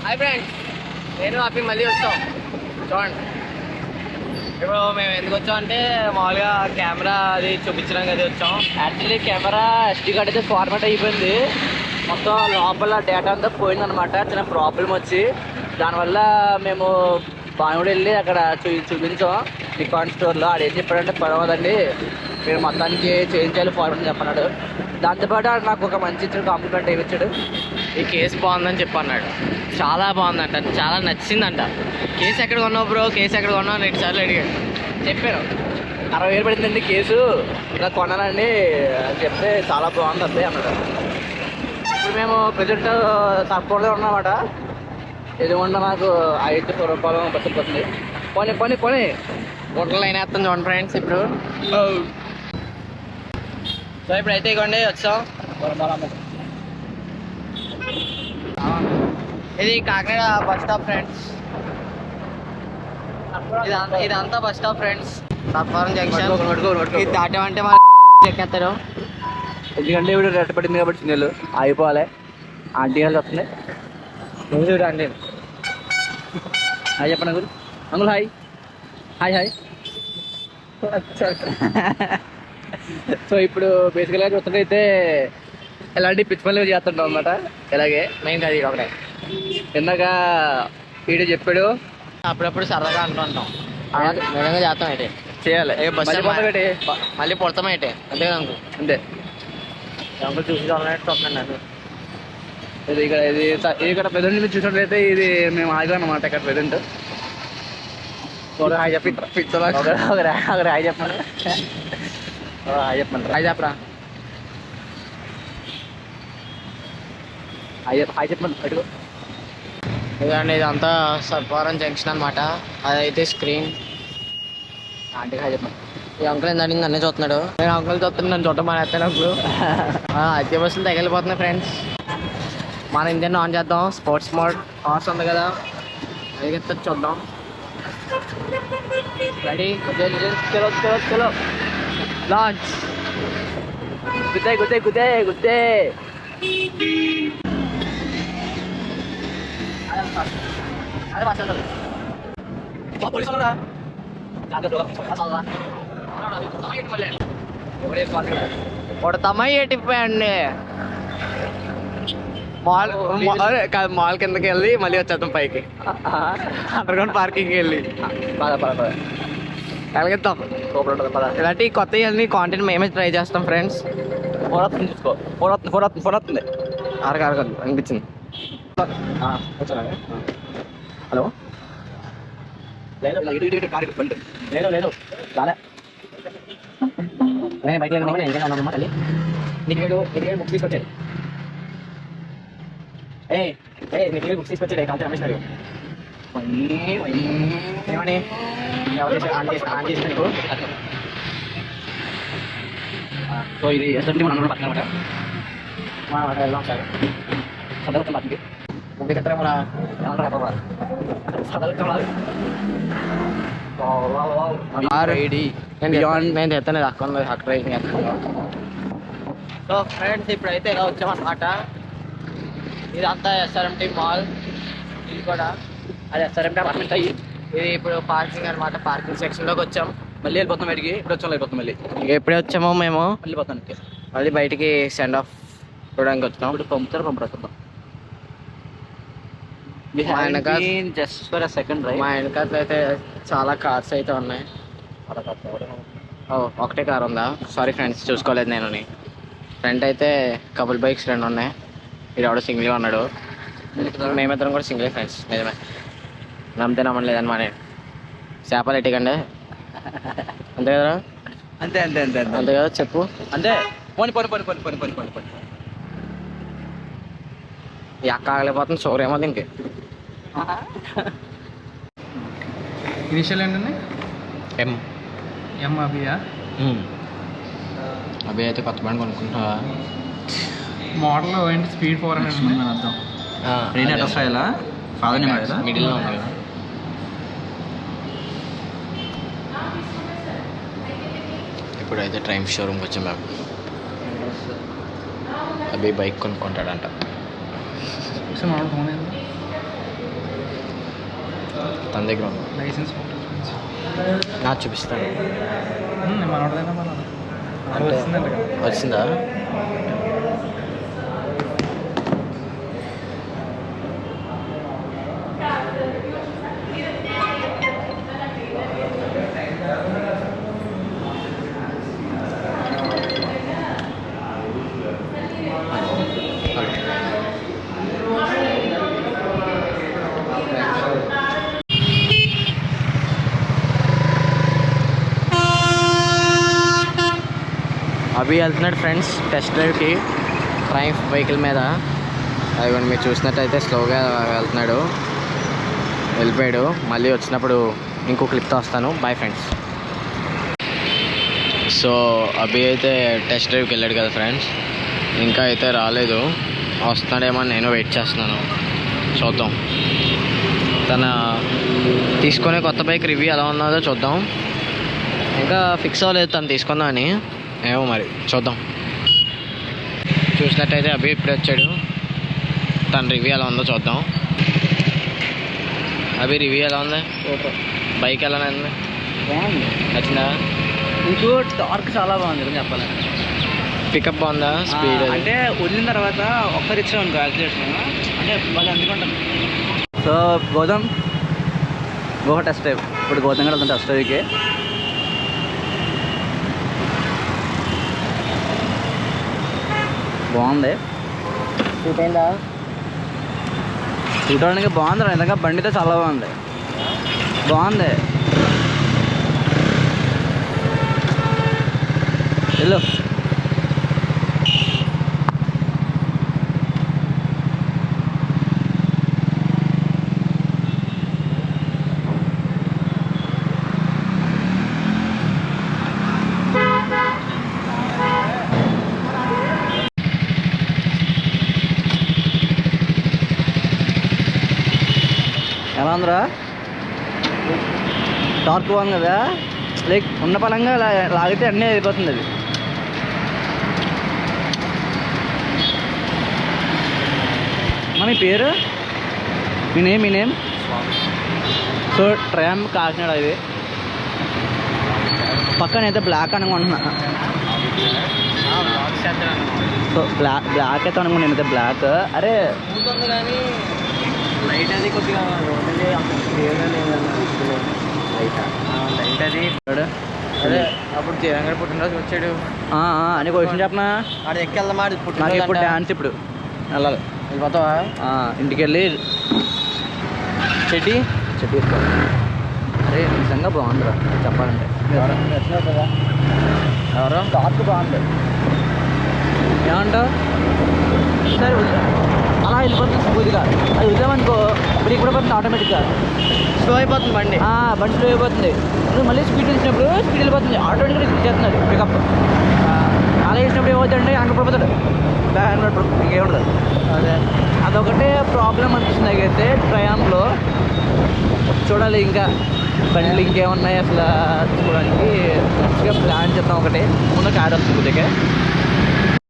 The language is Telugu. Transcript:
హాయ్ ఫ్రెండ్స్, నేను అవి మళ్ళీ వచ్చాం. చూడండి ఇప్పుడు మేము ఎందుకు వచ్చాం అంటే మామూలుగా కెమెరా అది చూపించడానికి అది వచ్చాం. యాక్చువల్లీ కెమెరా SD కార్డ్ అయితే ఫార్మాట్ అయిపోయింది, మొత్తం లోపల డేటా అంతా పోయిందనమాట. చిన్న ప్రాబ్లం వచ్చి దానివల్ల మేము బాగా వెళ్ళి అక్కడ చూపించాం నికాన్ స్టోర్లో. ఆడు ఏం చెప్పాడంటే పర్వాలేదండి, మీరు మొత్తానికి చేయించాలి ఫార్మాట్ చెప్పన్నాడు. దాంతోపాటు నాకు ఒక మంచి కాంప్లిమెంట్ ఇచ్చాడు. ఈ కేసు బాగుందని చెప్పి అన్నాడు. చాలా బాగుందంట, చాలా నచ్చిందంట. కేసు ఎక్కడ కొన్నావు బ్రో, కేసు ఎక్కడ కొన్నావు 2 సార్లు అడిగాడు. చెప్పాను 60,000 పడిందండి కేసు, ఇలా కొన్నానండి అని చెప్తే చాలా బాగుంది అదే అన్నాడు. ఇప్పుడు మేము ప్రజెంట్ తప్పకుండా ఉన్నామాట. ఎదుగుండా నాకు 5 రూపాయలు బస్సు పోతుంది. పోనీ గుంటలు అయినా వేస్తాం చూడండి ఫ్రెండ్స్. ఇప్పుడు సో ఇప్పుడైతే ఇవ్వండి వచ్చాం. ఇది కాకినాడ బస్ స్టాప్ ఫ్రెండ్స్. ఇదంతా bus stop friends. Sarpavaram junction. ఇది దాటామంటే మా ఎక్కేస్తారు. ఎందుకంటే ఇప్పుడు రెట్ట పడింది కాబట్టి సిగ్నల్ అయిపోవాలి. ఆంటీ వాళ్ళు వస్తుంది. చూడు ఆంటీ హాయ్ చెప్పండి uncle. Uncle hi hi hi. So ఇప్పుడు బేసికల్గా చూస్తుంటే ఎలాంటి పిచ్చి పనులు చేస్తుంటాం అనమాట. ఇలాగే మెయిన్ కాదు ఒకటే. ఇందాక వీడు చెప్పాడు అప్పుడప్పుడు సరదాగా అంటుంటాం, నిజంగా చేస్తాం అయితే చేయాలి. బస్సు మళ్ళీ పొడతాం అయితే అంతే కదా అంకుల్. అంతే అంకుల్ చూసి వస్తున్నాను నాకు. ఇది ఇక్కడ ప్రెజెంట్ మీరు చూసినట్లయితే ఇది మేము ఆగాం అన్నమాట. ఇక్కడ ప్రెజెంట్ హాయ్ చెప్పి హాయ్ చెప్పండి. హాయ్ చెప్పరా హాయ్ చెప్పండి. అడుగు ఇదండి, ఇదంతా సర్పవరం జంక్షన్ అనమాట. అదైతే స్క్రీన్. ఆంటీ హాయ్ చెప్పండి. ఈ అంకుల్ ఏంటంటే నన్నే చూస్తున్నాడు. నేను అంకుల్ చూస్తున్నాను, నన్ను చూడటం మానేస్తాను అప్పుడు. అద్దె బస్సులు తగిలిపోతున్నాయి ఫ్రెండ్స్. మన ఇంజన్ ఆన్ చేద్దాం. స్పోర్ట్స్ మోడ్ హార్స్ ఉంది కదా, అది చూద్దాం. రెడీ చలో చలో చలో లాంచ్. గుద్దే కొడతామయ్యే టిప్పండి. మాల్ కిందకి వెళ్ళి మళ్ళీ వచ్చేద్దాం పైకి. అండర్గ్రౌండ్ పార్కింగ్కి వెళ్ళి కలిగిద్దాం. ఇలాంటి కొత్త ఇవన్నీ కాంటెంట్ మేమే ట్రై చేస్తాం ఫ్రెండ్స్. ఫోన్ వస్తుంది. అరగదు అనిపించింది. హలో లేదు రాలే. నేను బయట లేదు, నేను ఇంకేనా ఉన్నానమ్మా తల్లి. నీకు బుక్స్ తీసుకొచ్చాడు. నీకు బుక్స్ తీసుకొచ్చాడు. కాంతి రమేష్ గారు ఏమని ఆన్ చేసి నీకు. సో ఇది ఎస్ఎంటీ మనం కూడా పక్కన అనమాట. వెళ్దాం సార్ చదవటం పక్కకి ముందు ఎక్కడ మన నేను చెప్తాను అక్కడ. సో ఫ్రెండ్స్ ఇప్పుడైతే ఇలా వచ్చామన్నమాట. ఇదంతా SRMT మాల్. ఇది కూడా అది SRMT అపార్ట్మెంట్ అయ్యి ఇది ఇప్పుడు పార్కింగ్ అనమాట. పార్కింగ్ సెక్షన్లోకి వచ్చాం. మళ్ళీ వెళ్ళిపోతాం బయటికి. ఇప్పుడు మళ్ళీ ఎప్పుడే వచ్చామో మేము వెళ్ళిపోతానికి. మళ్ళీ బయటికి సెండ్ ఆఫ్ చూడడానికి వచ్చాం. ఇప్పుడు పంపుతారు. Just for a second right. మా వెనకాల అయితే చాలా కార్స్ అయితే ఉన్నాయి. ఒకటే కార్ ఉందా? సారీ ఫ్రెండ్స్, చూసుకోలేదు నేను. ఫ్రంట్ అయితే కపుల్ బైక్స్ 2 ఉన్నాయి. ఇది ఎవడో సింగిల్గా ఉన్నాడు. మేమిద్దరం కూడా సింగిల్ ఫ్రెండ్స్. నిజమే, నమ్మితే నమ్మలేదని మా నేను చేపలు ఎట్టికండి. అంతే కదా? అంతే కదా చెప్పు. అంతే పోని ఈ అక్క ఆగలేకపోతుంది. షోరేమో దీనికి. ఇనిషియల్ ఏంటండి? ఎం అభియా? అభి అయితే కొత్త బండి కొనుక్కుంటావా? మోడల్ ఏంటి? స్పీడ్ 400 అర్థం. మిడిల్లో ఉంది కదా. ఇప్పుడైతే ట్రైమ్ షోరూమ్కి వచ్చాం మేము. అభి బైక్ కొనుక్కుంటాడంట. ఫోన్ తన దగ్గర ఉంది. లైసెన్స్ ఫోటో నాకు చూపిస్తాను. మనోడదైనా మన అంటే వచ్చిందంట కదా. వచ్చిందా? అభి వెళ్తున్నాడు ఫ్రెండ్స్ టెస్ట్ డ్రైవ్కి ట్రైంఫ్ వెహికల్ మీద. అది మీరు చూసినట్టయితే స్లోగా వెళ్తున్నాడు, వెళ్ళిపోయాడు. మళ్ళీ వచ్చినప్పుడు ఇంకో క్లిప్తో వస్తాను. Bye friends. సో అభి అయితే టెస్ట్ డ్రైవ్కి వెళ్ళాడు కదా ఫ్రెండ్స్, ఇంకా అయితే రాలేదు. వస్తున్నాడేమో నేను వెయిట్ చేస్తున్నాను, చూద్దాం. తన తీసుకునే కొత్త బైక్ రివ్యూ ఎలా ఉన్నదో చూద్దాం. ఇంకా ఫిక్స్ అవ్వలేదు తను తీసుకుందామని, ఏమో మరి చూద్దాం. చూసినట్టయితే అభి ఇప్పుడే వచ్చాడు, తన రివ్యూ ఎలా ఉందో చూద్దాం. అభి రివ్యూ ఎలా ఉంది? బైక్ ఎలా ఉంది? బాగుంది. నచ్చిందా? మీకు టార్క్ చాలా బాగుంది చెప్పాలంటే. పికప్ బాగుందా? స్పీడ్ అంటే వదిలిన తర్వాత ఒక్కరు ఇచ్చామనుకో యాక్సిలేషన్ అంటే వాళ్ళు అందుకుంటారు. సో గౌతమ్ గోహ టెస్ట్ డ్రైవ్. ఇప్పుడు గౌతమ్ గారు వెళ్తాం టెస్ట్ డ్రైవ్కి. బాగుంది. షూట్ అయిందా? చూడడానికి బాగుంది, నిజంగా బండితో చాలా బాగుంది. బాగుంది. వెళ్ళు. ఎలా ఉందిరా? టార్క్ బాగుంది కదా, లైక్ ఉన్న పలంగా లాగితే అన్నీ అయిపోతుంది అది. మీ పేరు? మీ నేమ్? So tram Kakinada. ఇది పక్కన అయితే బ్లాక్ అనుకుంటున్నా. సో బ్లాక్ అయితే అనుకుంటున్నా నేనైతే బ్లాక్. అరే కానీ లైట్ అది కొద్దిగా లైట్ అది. అదే అప్పుడు జగన్ పుట్టినరోజు వచ్చాడు అని క్వశ్చన్ చెప్పనా? ఆడ ఎక్కి వెళ్దామా? నాకు ఇప్పుడు డ్యాన్స్ ఇప్పుడు వెళ్ళాలి. వెళ్ళిపోతావా? ఇంటికి వెళ్ళి చెడ్డి వేసుకోవాలి. అరే నిజంగా బాగుందిరా చెప్పాలంటే. ఎవరు? టార్క్ బాగుంది. ఏమంటావు? సరే అలా వెళ్ళిపోతుంది స్మూత్గా. అది వదిలేమనుకో బ్రేక్ కూడా పోతుంది ఆటోమేటిక్గా. స్లో అయిపోతుంది బండి. బండి స్లో అయిపోతుంది. నువ్వు మళ్ళీ స్పీడ్ ఇచ్చినప్పుడు స్పీడ్ వెళ్ళిపోతుంది ఆటోమేటిక్గా చేస్తున్నాడు పికప్. అలా వేసినప్పుడు ఏమవుతుందంటే వెనక పడిపోతాడు, బ్యాక్ ఇంకేముండదు. అదొకటే ప్రాబ్లం అనిపిస్తుంది నాకైతే ట్రయాంఫ్లో. చూడాలి ఇంకా బండ్లు ఇంకేమున్నాయి అసలు చూడడానికి. మంచిగా ప్లాన్ చేద్దాం. ఒకటి ముందు కార్ వస్తుంది కొద్దిగా.